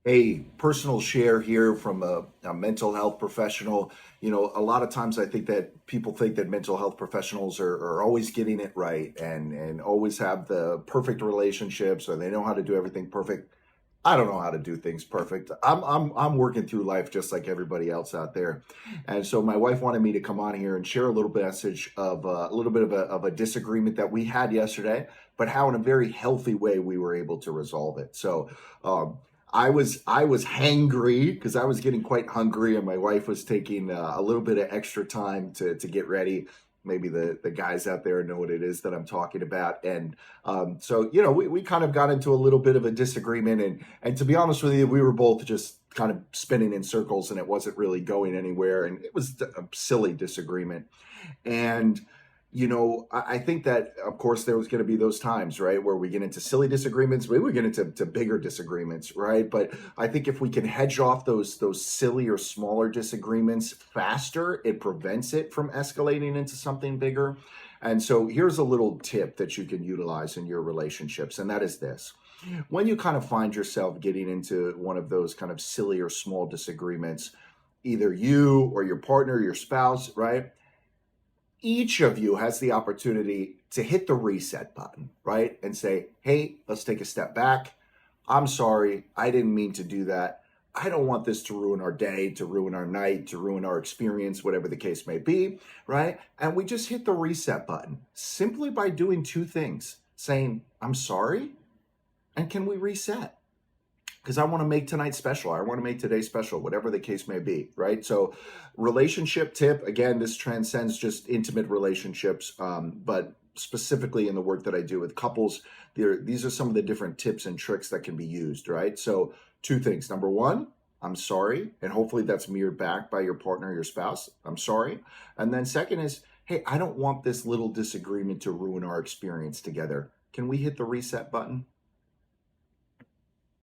A personal share here from a mental health professional. A lot of times I think that people think that mental health professionals are always getting it right and always have the perfect relationships or they know how to do everything perfect. I don't know how to do things perfect. I'm working through life just like everybody else out there, and so my wife wanted me to come on here and share a little message of a little bit of a disagreement that we had yesterday, but how in a very healthy way we were able to resolve it. So um, I was hangry because I was getting quite hungry, and my wife was taking a little bit of extra time to get ready. Maybe the guys out there know what it is that I'm talking about, and so we kind of got into a little bit of a disagreement, and to be honest with you, we were both just kind of spinning in circles, and it wasn't really going anywhere, and it was a silly disagreement, and I think that, of course, there was going to be those times, right, where we get into silly disagreements. Maybe we get into bigger disagreements, right? But I think if we can hedge off those silly or smaller disagreements faster, it prevents it from escalating into something bigger. And so here's a little tip that you can utilize in your relationships, and that is this. When you kind of find yourself getting into one of those kind of silly or small disagreements, either you or your partner, your spouse, right? Each of you has the opportunity to hit the reset button, right? And say, hey, let's take a step back. I'm sorry. I didn't mean to do that. I don't want this to ruin our day, to ruin our night, to ruin our experience, whatever the case may be, right? And we just hit the reset button simply by doing two things: saying, I'm sorry, and can we reset? Because I want to make tonight special. I want to make today special, whatever the case may be, right? So, relationship tip again, this transcends just intimate relationships, but specifically in the work that I do with couples, these are some of the different tips and tricks that can be used, right? So, two things. Number one, I'm sorry, and hopefully that's mirrored back by your partner, your spouse. I'm sorry. And then second is, hey, I don't want this little disagreement to ruin our experience together. Can we hit the reset button?